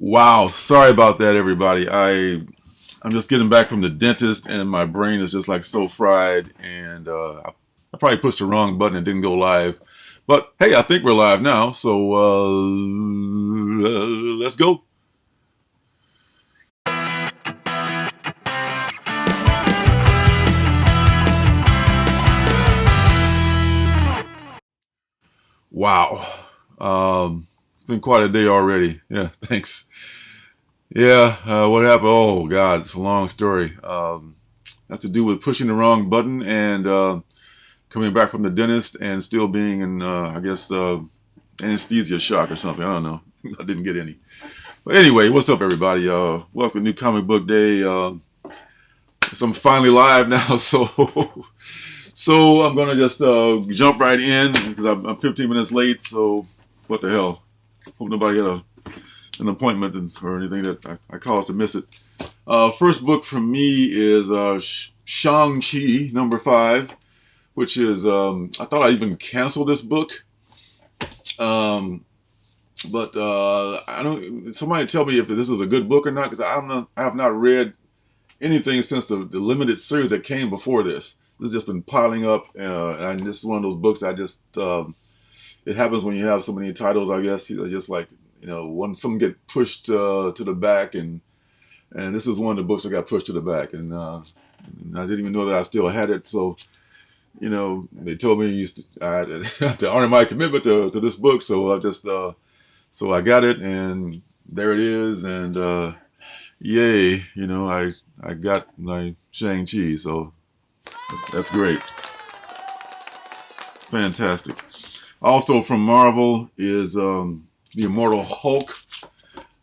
Wow, sorry about that, everybody. I'm just getting back from the dentist, and my brain is just like so fried, and I probably pushed the wrong button and didn't go live. But hey, I think we're live now, so let's go. Wow, it's been quite a day already. Yeah, thanks. Yeah, what happened? Oh God, it's a long story. Has to do with pushing the wrong button and coming back from the dentist and still being in, I guess, anesthesia shock or something. I don't know. I didn't get any. But anyway, what's up, everybody? Welcome to New Comic Book Day. So I'm finally live now, so I'm gonna just jump right in because I'm 15 minutes late. So what the hell? Hope nobody had an appointment or anything that I caused to miss it. First book from me is Shang-Chi #5, which is I thought I even canceled this book. But I don't. Somebody tell me if this is a good book or not, because I have not read anything since the limited series that came before this. This has just been piling up, and this is one of those books I just. It happens when you have so many titles, I guess. Just like when some get pushed to the back, and this is one of the books that got pushed to the back, and I didn't even know that I still had it. So they told me I have to honor my commitment to this book, so I just. So I got it, and there it is, and yay! I got my Shang-Chi, so that's great, fantastic. Also from Marvel is the Immortal Hulk,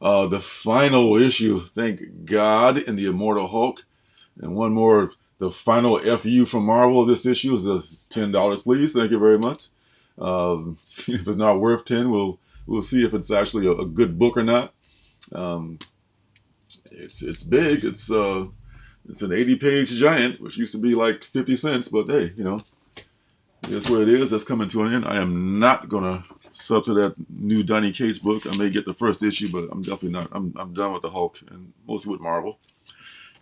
the final issue. Thank God, in the Immortal Hulk, and one more. The final FU from Marvel. This issue is $10, please. Thank you very much. If it's not worth 10, we'll see if it's actually a good book or not. It's big. It's an 80-page giant, which used to be like 50 cents, but hey, that's what it is. That's coming to an end. I am not gonna sub to that new Donny Cates book. I may get the first issue, but I'm definitely not. I'm done with the Hulk and mostly with Marvel.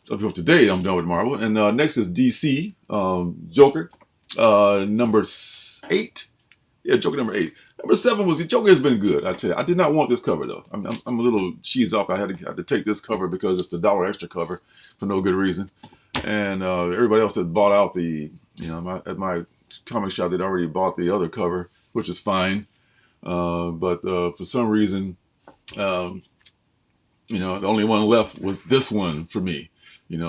So for today, I'm done with Marvel. And next is DC Joker, #8. Yeah, Joker #8. #7 was Joker has been good. I tell you, I did not want this cover though. I'm a little cheesed off. I had to take this cover because it's the dollar extra cover for no good reason. And everybody else had bought out at my comic shop they'd already bought the other cover, which is fine. But for some reason, the only one left was this one for me.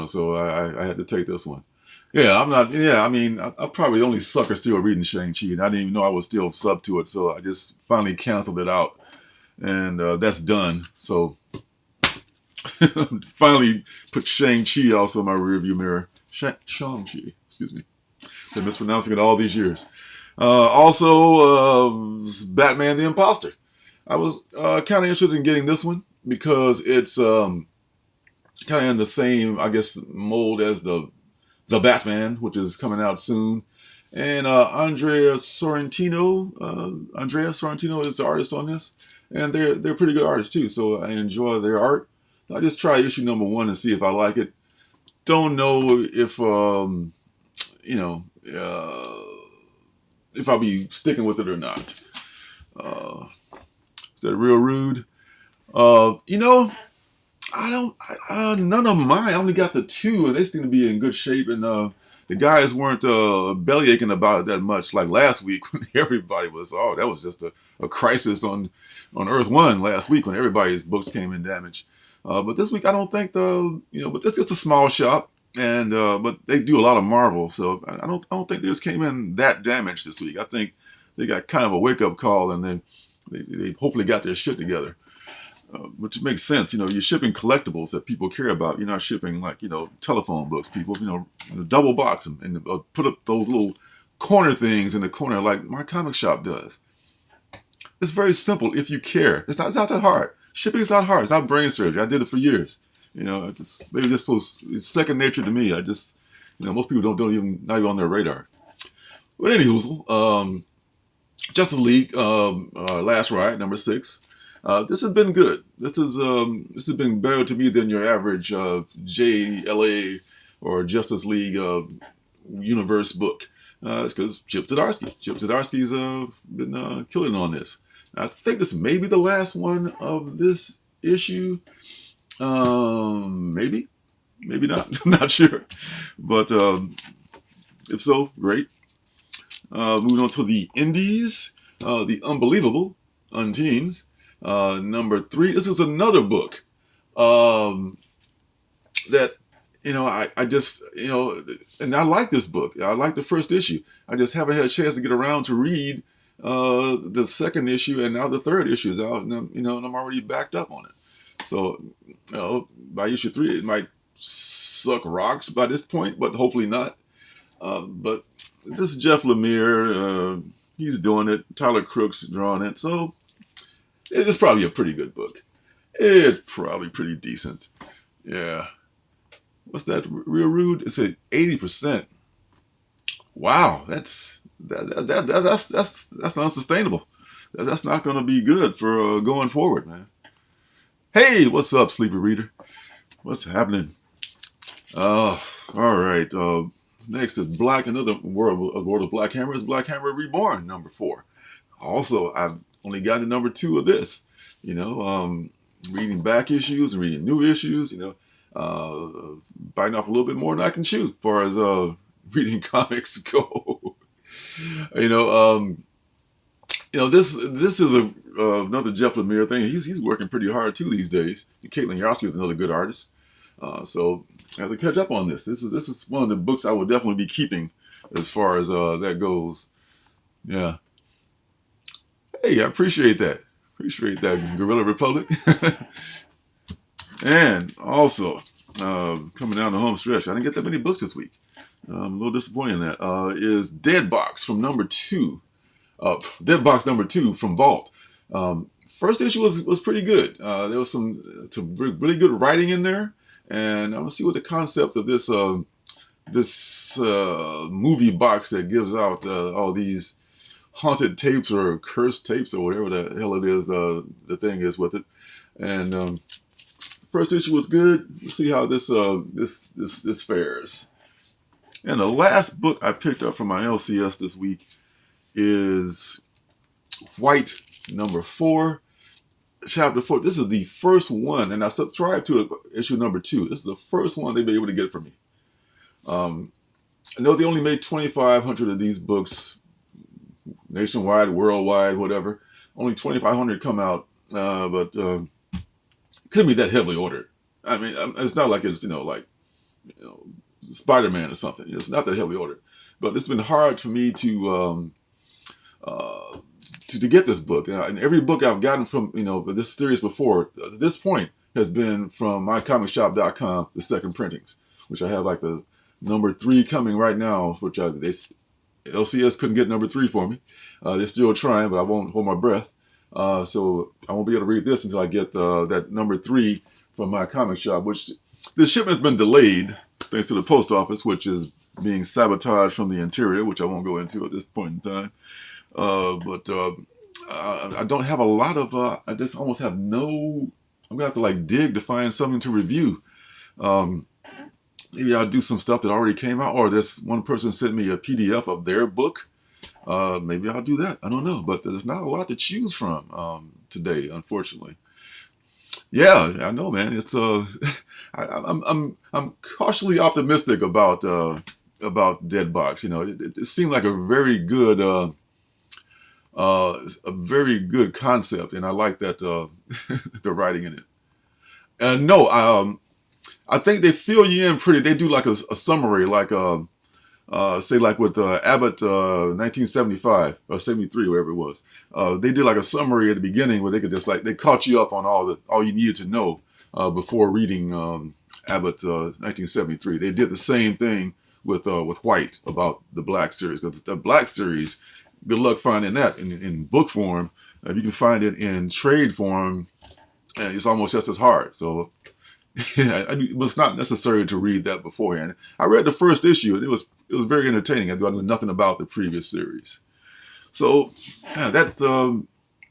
So I had to take this one. Yeah, I'm not. Yeah, I mean, I'm probably the only sucker still reading Shang-Chi, and I didn't even know I was still sub to it, so I just finally canceled it out, and that's done. So finally put Shang-Chi also in my rearview mirror. Shang-Chi, excuse me. Been mispronouncing it all these years. Also, Batman the Imposter. I was kind of interested in getting this one because it's kind of in the same, I guess, mold as the Batman, which is coming out soon, and Andrea Sorrentino is the artist on this, and they're pretty good artists too. So I enjoy their art. I just try issue #1 and see if I like it. Don't know if I'll be sticking with it or not. Is that real rude? I don't. None of mine. I only got the 2, and they seem to be in good shape. And the guys weren't belly aching about it that much, like last week when everybody was. Oh, that was just a crisis on Earth One last week when everybody's books came in damage. But this week, I don't think But this is a small shop, and but they do a lot of Marvel, so I don't think theirs came in that damaged this week. I think they got kind of a wake up call, and then they hopefully got their shit together. Which makes sense. You're shipping collectibles that people care about. You're not shipping like, telephone books. People, double box them and put up those little corner things in the corner like my comic shop does. It's very simple if you care. It's not that hard. Shipping is not hard. It's not brain surgery. I did it for years. Maybe just so it's second nature to me. Most people don't even, not even on their radar. But anywho, Justice League, Last Ride, #6. This has been good. This has been better to me than your average JLA or Justice League universe book. It's because Chip Zdarsky's been killing on this. I think this may be the last one of this issue. Maybe, maybe not. I'm not sure. But if so, great. Moving on to the indies, the unbelievable Unteens, number 3. This is another book that I just and I like this book. I like the first issue. I just haven't had a chance to get around to read the second issue, and now the third issue is out, and I'm already backed up on it. So by issue 3, it might suck rocks by this point, but hopefully not. But this is Jeff Lemire. He's doing it. Tyler Crook's drawing it. So it's probably a pretty good book. It's probably pretty decent. Yeah. What's that? Real rude? It's at 80%. Wow, that's unsustainable. That's not going to be good for going forward, man. Hey, what's up, Sleepy Reader? What's happening? All right. Next is another World of Black Hammer is Black Hammer Reborn, number 4. Also, I've only gotten number 2 of this. Reading back issues and reading new issues. Biting off a little bit more than I can chew, as far as reading comics go. This is another Jeff Lemire thing. He's working pretty hard too these days. And Caitlin Yarosky is another good artist. So I have to catch up on this. This is one of the books I will definitely be keeping as far as that goes. Yeah. Hey, I appreciate that. Appreciate that, Guerrilla Republic. And also, coming down the home stretch, I didn't get that many books this week. I'm a little disappointed in that. Is Dead Box from number 2. Dead Box number 2 from Vault. First issue was pretty good. There was some really good writing in there. And I want to see what the concept of this movie box that gives out all these haunted tapes or cursed tapes or whatever the hell it is the thing is with it. And first issue was good. We'll see how this fares. And the last book I picked up from my LCS this week is White number 4. Chapter 4. This is the first one, and I subscribed to issue number 2. This is the first one they've been able to get from me. I know they only made 2,500 of these books nationwide, worldwide, whatever. Only 2,500 come out, but couldn't be that heavily ordered. I mean, it's not like it's Spider-Man or something. It's not that heavily ordered, but it's been hard for me to get this book. And every book I've gotten from this series before at this point has been from mycomicshop.com, the second printings, which I have like the number 3 coming right now, which LCS couldn't get number 3 for me. They're still trying, but I won't hold my breath. So I won't be able to read this until I get that number 3 from my comic shop, which the shipment's been delayed thanks to the post office, which is being sabotaged from the interior, which I won't go into at this point in time. But I don't have a lot of, I just almost have no, I'm going to have to dig to find something to review. Maybe I'll do some stuff that already came out, or this one person sent me a PDF of their book. Maybe I'll do that. I don't know, but there's not a lot to choose from today, unfortunately. Yeah, I know, man. It's I'm cautiously optimistic about Dead Box. It seemed like a very good concept, and I like that the writing in it. And no, I think they fill you in pretty. They do like a summary, like say like with Abbott 1975 or 73, whatever it was. They did like a summary at the beginning where they could just they caught you up on all you needed to know before reading Abbott 1973. They did the same thing with White about the Black series, because the Black series, good luck finding that in book form. If you can find it in trade form, it's almost just as hard. So it was not necessary to read that beforehand. I read the first issue, and it was very entertaining. I knew nothing about the previous series. So yeah, that's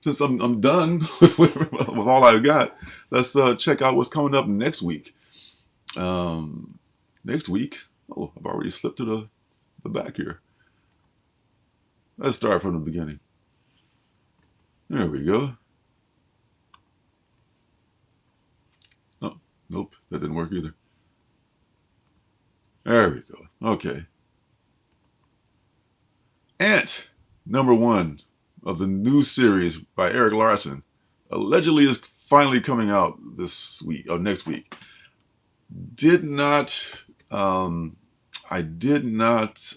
since I'm done with all I've got, let's check out what's coming up next week. Next week, oh, I've already slipped to the back here. Let's start from the beginning. There we go. Oh, nope, that didn't work either. There we go. Okay. Ant, #1 of the new series by Eric Larson, allegedly is finally coming out this week or next week. Did not. I did not.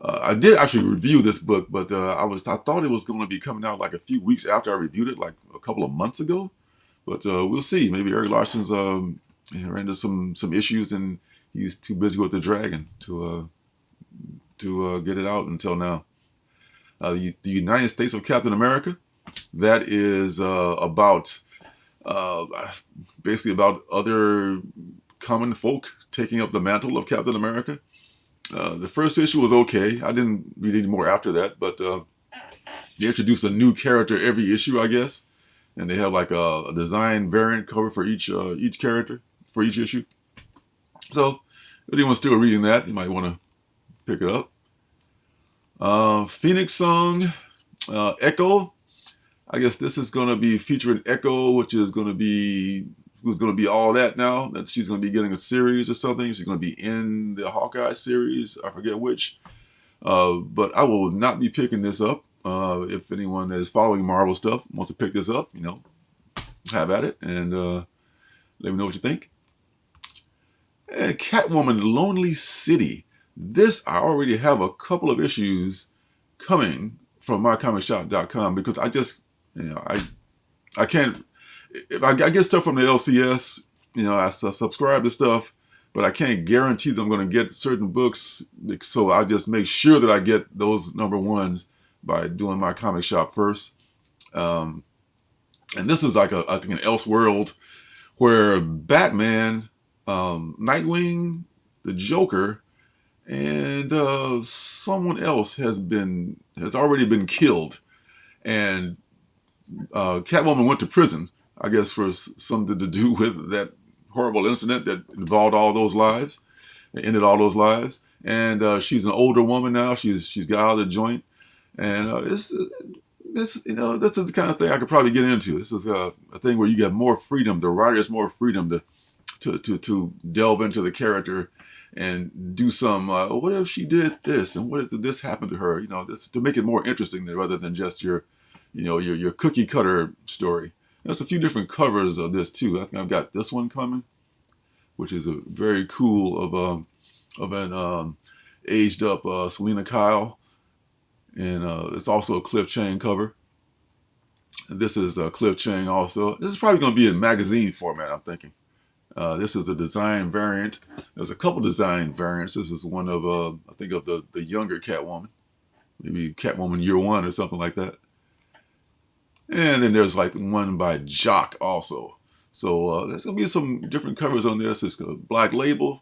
I did actually review this book, but I thought it was going to be coming out like a few weeks after I reviewed it, like a couple of months ago. But we'll see. Maybe Eric Larson's ran into some issues, and he's too busy with the dragon to get it out until now. The United States of Captain America. That is about basically about other common folk taking up the mantle of Captain America. The first issue was okay. I didn't read any more after that, but they introduce a new character every issue, I guess, and they have like a design variant cover for each character for each issue. So if anyone's still reading that, you might want to pick it up. Phoenix Song, Echo. I guess this is going to be featuring Echo, which is going to be who's going to be all that now. That she's going to be getting a series or something. She's going to be in the Hawkeye series. I forget which. But I will not be picking this up. If anyone that is following Marvel stuff wants to pick this up, have at it and let me know what you think. And Catwoman, Lonely City. This I already have a couple of issues coming from mycomicshop.com because I just, I can't. If I get stuff from the LCS, I subscribe to stuff, but I can't guarantee that I'm going to get certain books. So I just make sure that I get those #1s by doing my comic shop first. And this is like I think an Elseworld where Batman, Nightwing, the Joker, and someone else has already been killed, and Catwoman went to prison, I guess, for something to do with that horrible incident that involved all those lives, ended all those lives. And she's an older woman now. She's got out of the joint, and this is the kind of thing I could probably get into. This is a thing where you get more freedom. The writer has more freedom to delve into the character and do some. What if she did this, and what if this happened to her? This to make it more interesting rather than just your cookie cutter story. There's a few different covers of this too. I think I've got this one coming, which is a very cool of an aged up Selena Kyle, and it's also a Cliff Chang cover. And this is Cliff Chang also. This is probably going to be in magazine format, I'm thinking. This is a design variant. There's a couple design variants. This is one of I think of the younger Catwoman, maybe Catwoman Year One or something like that. And then there's like one by Jock also. So there's going to be some different covers on this. It's Black Label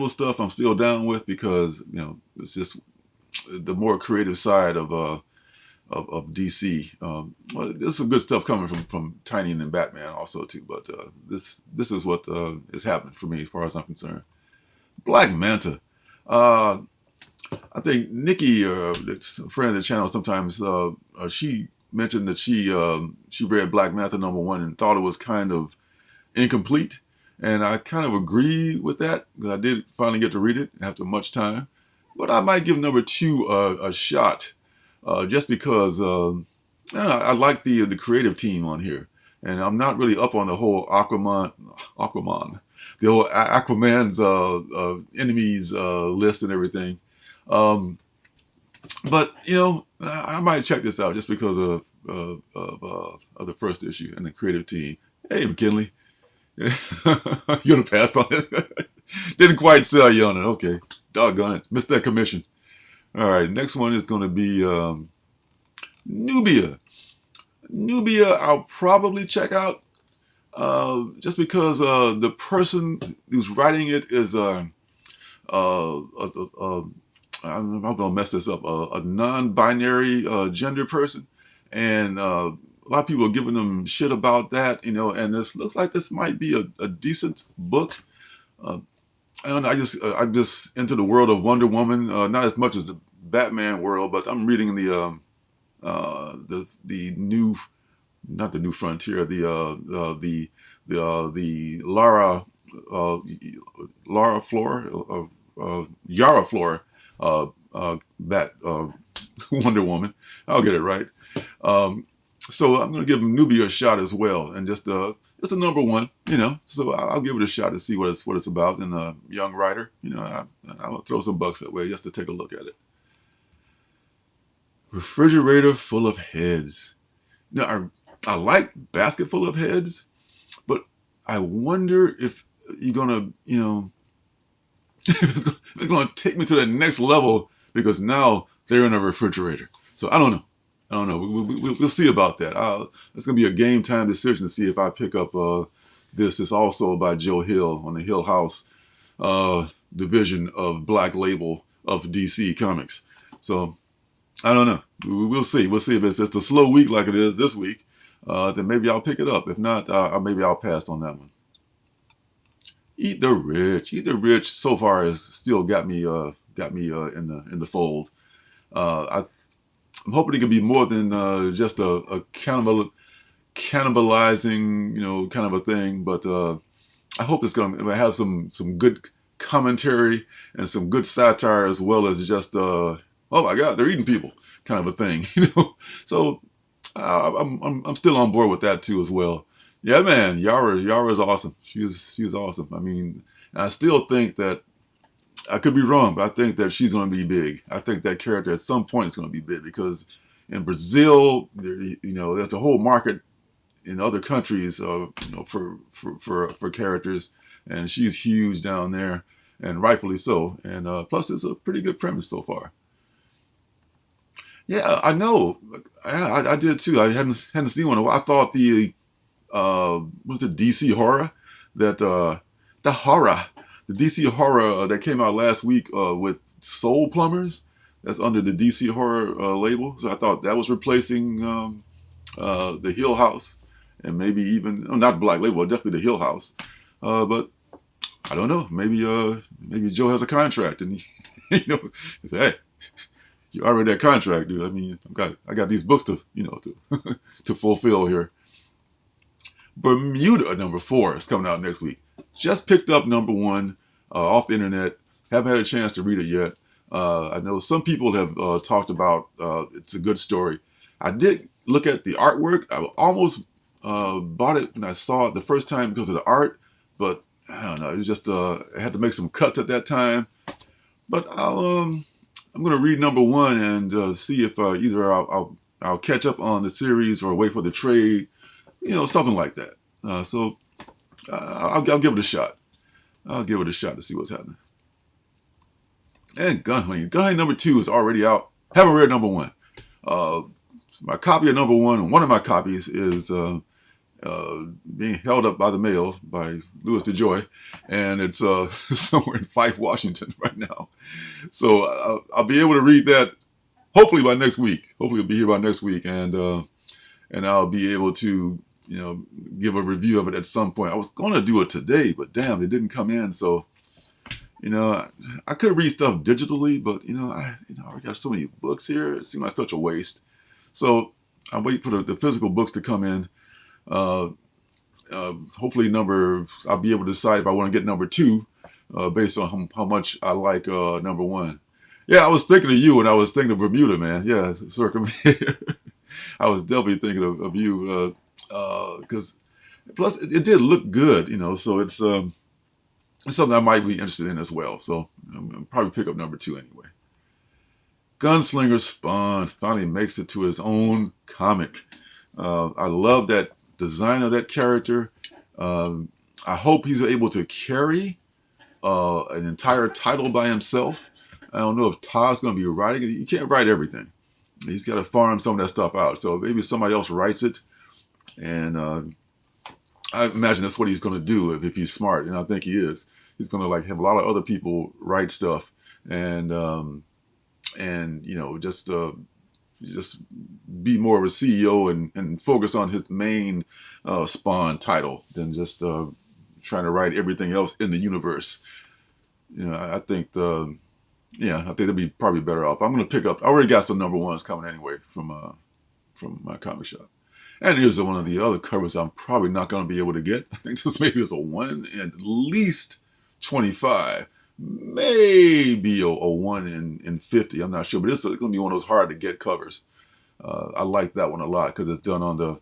stuff I'm still down with because, it's just the more creative side of DC. Well, there's some good stuff coming from Tiny and Batman also too. But this is what is happening for me as far as I'm concerned. Black Manta. I think Nikki, it's a friend of the channel, sometimes she mentioned that she read Black Manta #1 and thought it was kind of incomplete, and I kind of agree with that because I did finally get to read it after much time. But I might give #2 a shot, just because I like the creative team on here, and I'm not really up on the whole Aquaman, the whole Aquaman's enemies list and everything. But I might check this out just because of the first issue and the creative team. Hey, McKinley, you're gonna pass on it. Didn't quite sell you on it. Okay, doggone it, missed that commission. All right, next one is gonna be Nubia. Nubia, I'll probably check out just because the person who's writing it is I'm going to mess this up. A non-binary gender person. and a lot of people are giving them shit about that, and this looks like this might be a decent book. Uh, I don't know, I'm just into the world of Wonder Woman, not as much as the Batman world, but I'm reading the new, not the New Frontier, the Lara Flor, Yara Flor, Bat Wonder Woman. I'll get it right. Um, so I'm going to give Nubia a shot as well, and just it's a number one, So I'll give it a shot to see what it's about. And a young writer, I'll throw some bucks that way just to take a look at it. Refrigerator full of heads. Now I like basket full of heads, but I wonder if you're gonna, if it's gonna take me to the next level because now they're in a refrigerator. So I don't know. We'll see about that. It's gonna be a game time decision to see if I pick up this. It's also by Joe Hill on the Hill House division of Black Label of DC Comics. So I don't know. We'll see. We'll see if it's a slow week like it is this week. Then maybe I'll pick it up. If not, maybe I'll pass on that one. Eat the Rich. Eat the Rich so far has still got me in the fold. I'm hoping it can be more than just a cannibalizing, kind of a thing. But I hope it's going to have some good commentary and some good satire as well as just oh my God, they're eating people kind of a thing, So I'm still on board with that too as well. Yeah, man, Yara is awesome. She was awesome. I mean, and I still think that I could be wrong, but I think that she's going to be big. I think that character at some point is going to be big because in Brazil, there's a whole market in other countries, for characters, and she's huge down there, and rightfully so. And plus, it's a pretty good premise so far. Yeah, I know. I did too. I hadn't seen one. I thought the was the DC horror that the DC horror that came out last week with Soul Plumbers. That's under the DC horror label. So I thought that was replacing the Hill House, and maybe even not Black Label, definitely the Hill House. But I don't know. Maybe Joe has a contract, and he say, hey, you already that contract, dude. I mean, I got these books to to fulfill here. Bermuda #4 is coming out next week. Just picked up #1 off the internet. Haven't had a chance to read it yet. I know some people have talked about it's a good story. I did look at the artwork. I almost bought it when I saw it the first time because of the art, but I don't know. It was just I had to make some cuts at that time. But I'm going to read #1 and see if either I'll catch up on the series or wait for the trade, something like that. So I'll give it a shot. I'll give it a shot to see what's happening. And Gun Honey #2 is already out. Haven't read #1. My copy of #1, and one of my copies is being held up by the mail by Louis DeJoy, and it's somewhere in Fife, Washington right now. So I'll be able to read that hopefully by next week. Hopefully it'll be here by next week, and I'll be able to give a review of it at some point. I was going to do it today, but damn, it didn't come in. So I could read stuff digitally, but I got so many books here. It seems like such a waste. So I'll wait for the physical books to come in. Hopefully I'll be able to decide if I want to get #2 based on how much I like #1. Yeah, I was thinking of you when I was thinking of Bermuda, man. Yeah, I was definitely thinking of you because plus it did look good, so it's something I might be interested in as well. So I'll probably pick up #2 anyway. Gunslinger Spawn finally makes it to his own comic. I love that design of that character. I hope he's able to carry an entire title by himself. I don't know if Todd's going to be writing it. He can't write everything. He's got to farm some of that stuff out. So maybe somebody else writes it. And I imagine that's what he's going to do if he's smart. And I think he is. He's going to have a lot of other people write stuff and just just be more of a CEO and focus on his main Spawn title than just trying to write everything else in the universe. I think I think they'd be probably better off. I'm gonna pick up. I already got some number ones coming anyway from my comic shop. And here's one of the other covers I'm probably not gonna be able to get. I think this maybe is a 1 in at least 25, maybe a 1 in 50. I'm not sure, but it's gonna be one of those hard to get covers. I like that one a lot because it's done on the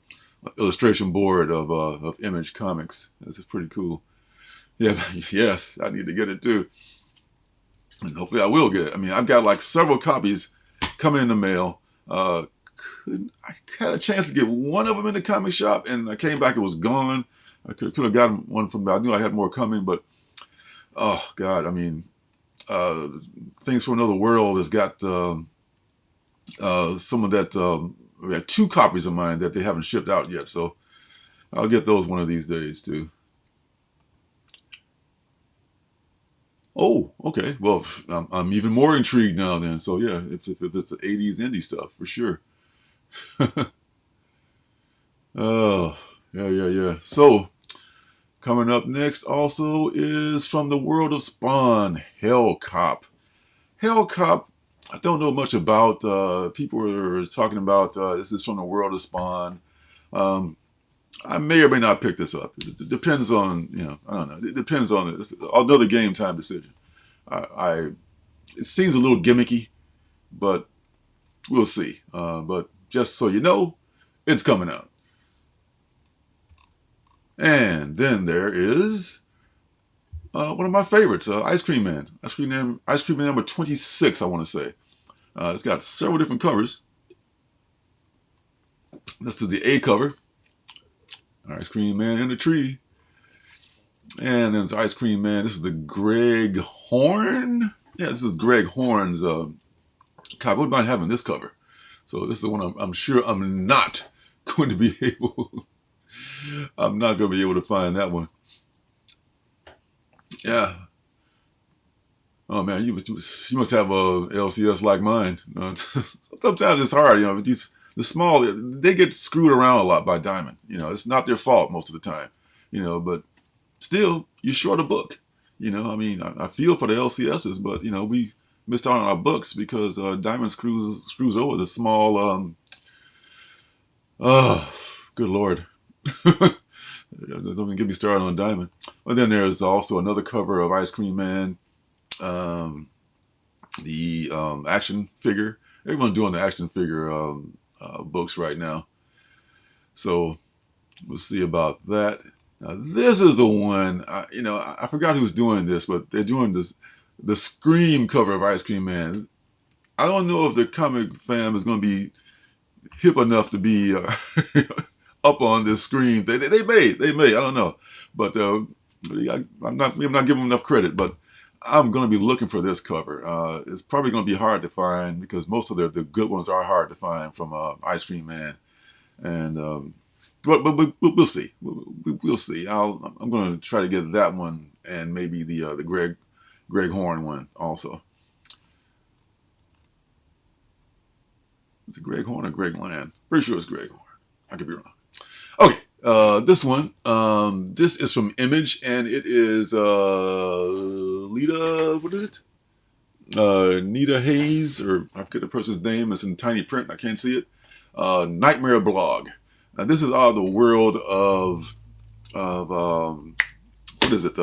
illustration board of Image Comics. This is pretty cool. Yeah, yes, I need to get it too. And hopefully I will get it. I mean, I've got like several copies coming in the mail. I had a chance to get one of them in the comic shop, and I came back, it was gone. I could have gotten one from, I knew I had more coming, but oh God, I mean, Things from Another World has got some of that. We got 2 copies of mine that they haven't shipped out yet, so I'll get those one of these days too. Oh, okay. Well, I'm even more intrigued now then. So yeah, if it's the 80s indie stuff, for sure. Oh, yeah. So, coming up next also is from the world of Spawn, Hell Cop. Hell Cop, I don't know much about. People are talking about this is from the world of Spawn. I may or may not pick this up. It depends on, I don't know. It depends on it. It's another game time decision. It seems a little gimmicky, but we'll see. But just so you know, it's coming out. And then there is one of my favorites, Ice Cream Man. Ice Cream Man number 26, I want to say. It's got several different covers. This is the A cover. Ice Cream Man in the tree. And then there's Ice Cream Man. This is the Greg Horn. Yeah, this is Greg Horn's cover. Wouldn't mind having this cover. So this is the one I'm sure I'm not going to be able. I'm not going to be able to find that one. Yeah. Oh man, you must have a LCS like mine. Sometimes it's hard, the small, they get screwed around a lot by Diamond. It's not their fault most of the time. But still, you're short a book. I mean, I feel for the LCSs, but we missed out on our books because Diamond screws over the small. Good Lord. Don't even get me started on Diamond. But then there's also another cover of Ice Cream Man. The action figure. Everyone's doing the action figure books right now. So we'll see about that. Now this is the one, I forgot who's doing this, but they're doing the Scream cover of Ice Cream Man. I don't know if the comic fam is going to be hip enough to be up on this Scream. They may, I don't know. But I'm not giving them enough credit, but I'm going to be looking for this cover. It's probably going to be hard to find because most of the good ones are hard to find from Ice Cream Man. And but we'll see. We'll see. I'm going to try to get that one and maybe the Greg Horn one also. Is it Greg Horn or Greg Land? Pretty sure it's Greg Horn. I could be wrong. Okay, this one. This is from Image, and it is Lita. What is it? Nita Hayes, or I forget the person's name. It's in tiny print. I can't see it. Nightmare Blog. Now this is out of the world of what is it?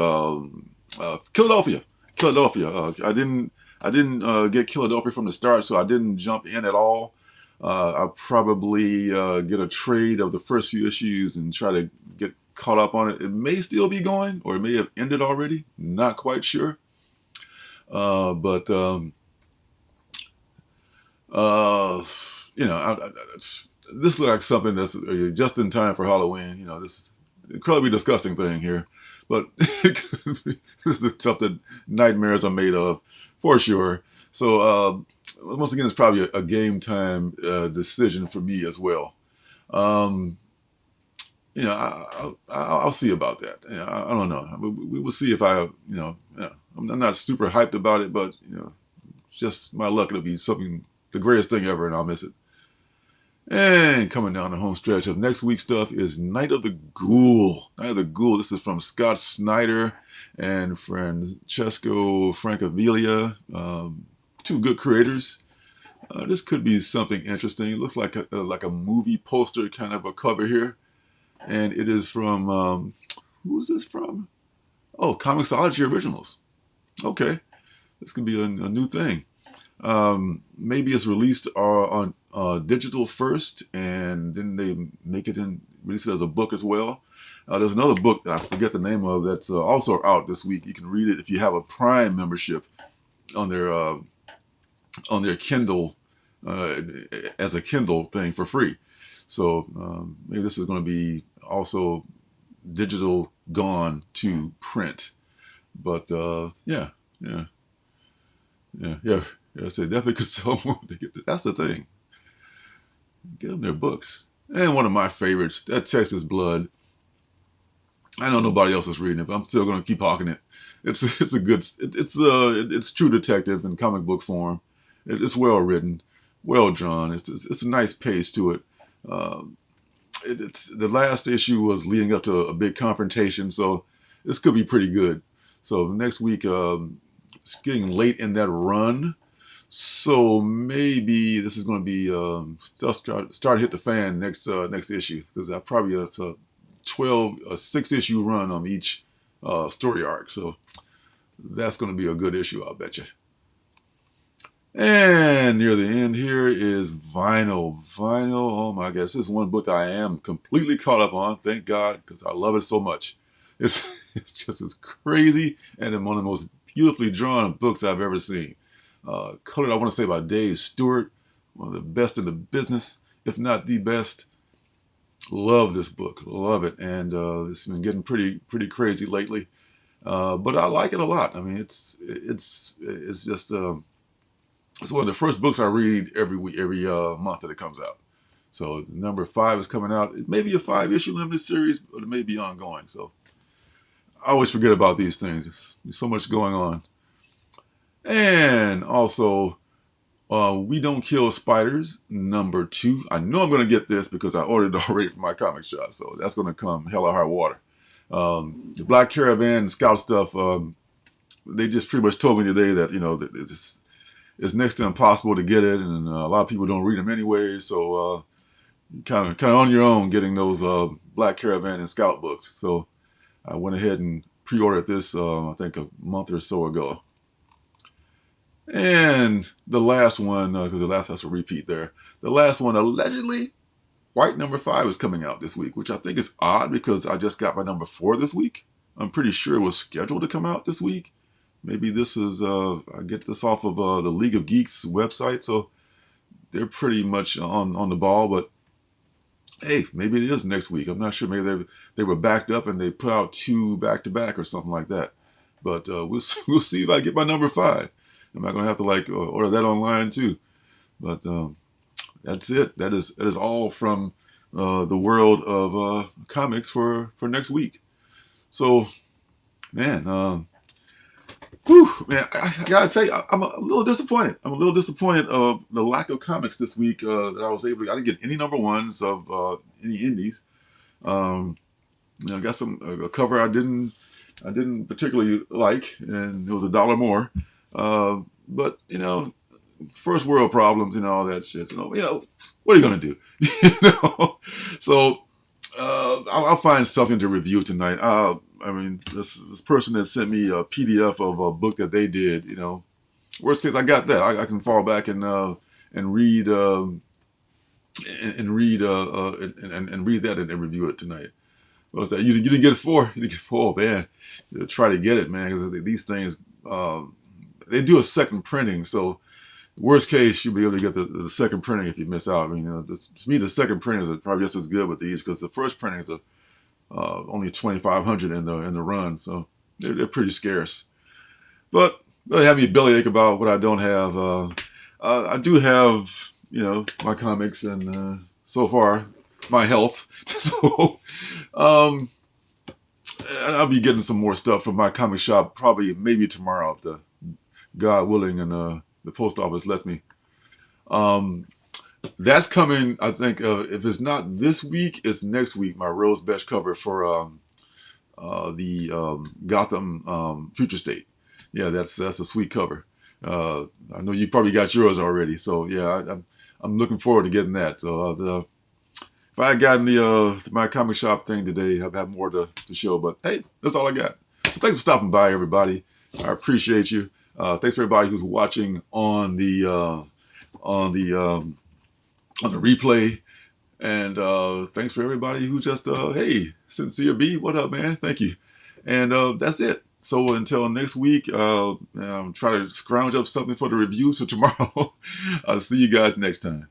Philadelphia. I didn't get Philadelphia from the start, so I didn't jump in at all. I'll probably get a trade of the first few issues and try to get caught up on it. It may still be going, or it may have ended already. Not quite sure. But this looks like something that's just in time for Halloween. This incredibly disgusting thing here, but this is the stuff that nightmares are made of, for sure. So once again, it's probably a game time decision for me as well. I'll see about that. I don't know. We will see if I'm not super hyped about it, but just my luck, it'll be something, the greatest thing ever, and I'll miss it. And coming down the home stretch of next week's stuff is Night of the Ghoul. Night of the Ghoul. This is from Scott Snyder and Francesco Francavilla. Two good creators. This could be something interesting. It looks like a movie poster kind of a cover here. And it is from, who is this from? Oh, Comixology Originals. Okay. This could be a new thing. Maybe it's released on digital first, and then they release it as a book as well. There's another book that I forget the name of that's also out this week. You can read it if you have a Prime membership on their Kindle as a Kindle thing for free. So maybe this is going to be also digital gone to print. But yeah. I say definitely could sell more to get this. That's the thing. Get them their books. And one of my favorites, that Texas Blood. I know nobody else is reading it, but I'm still going to keep hawking it. It's true detective in comic book form. It's well written, well drawn. It's a nice pace to it. It's the last issue was leading up to a big confrontation, so this could be pretty good. So next week, it's getting late in that run. So maybe this is going to be start to hit the fan next issue, because I probably it's a 6-issue run on each story arc. So that's going to be a good issue, I'll bet you. And near the end here is Vinyl. Vinyl, oh my God, this is one book that I am completely caught up on, thank God, because I love it so much. It's just as crazy, and one of the most beautifully drawn books I've ever seen. Colored, I want to say, by Dave Stewart, one of the best in the business, if not the best. Love this book, love it, and it's been getting pretty crazy lately. But I like it a lot. I mean, it's just it's one of the first books I read every month that it comes out. So number 5 is coming out. It may be a 5-issue limited series, but it may be ongoing. So I always forget about these things. There's so much going on. And also, We Don't Kill Spiders, number 2. I know I'm going to get this because I ordered it already from my comic shop. So that's going to come hell or high water. The Black Caravan and Scout stuff, they just pretty much told me today that, that it's next to impossible to get it. And a lot of people don't read them anyway. So kind of on your own getting those Black Caravan and Scout books. So I went ahead and pre-ordered this, I think a month or so ago. And the last one, because the last has a repeat there. The last one, allegedly, White number 5 is coming out this week, which I think is odd because I just got my number 4 this week. I'm pretty sure it was scheduled to come out this week. Maybe this is, I get this off of the League of Geeks website, so they're pretty much on the ball. But hey, maybe it is next week. I'm not sure. Maybe they were backed up and they put out 2 back-to-back or something like that. But we'll see if I get my number 5. Am I going to have to order that online too? But that's it. That is all from the world of comics for next week. So, man, I gotta tell you, I'm a little disappointed. I'm a little disappointed of the lack of comics this week that I was able to. I didn't get any number 1s of any indies. I got a cover I didn't particularly like, and it was $1 more. But first world problems and all that shit. What are you gonna do? So I'll find something to review tonight. I mean, this person that sent me a PDF of a book that they did. Worst case, I got that. I can fall back and read and read that and review it tonight. What's that? You didn't get 4. You didn't get 4, man. Try to get it, man, because these things. They do a second printing, so worst case, you'll be able to get the second printing if you miss out. I mean, to me, the second printing is probably just as good with these because the first printing is only 2,500 in the run, so they're pretty scarce. But they have me bellyache about what I don't have. I do have, my comics and so far my health. So I'll be getting some more stuff from my comic shop maybe tomorrow if God willing and the post office lets me. That's coming. I think if it's not this week, it's next week. My Rose Besch cover for the Gotham Future State. Yeah, that's a sweet cover. I know you probably got yours already. So yeah, I'm looking forward to getting that. So if I had gotten the my comic shop thing today, I've had more to show. But hey, that's all I got. So thanks for stopping by, everybody. I appreciate you. Thanks for everybody who's watching on the replay. And thanks for everybody who just, hey, Sincere B, what up, man? Thank you. And that's it. So until next week, try to scrounge up something for the reviews for tomorrow. I'll see you guys next time.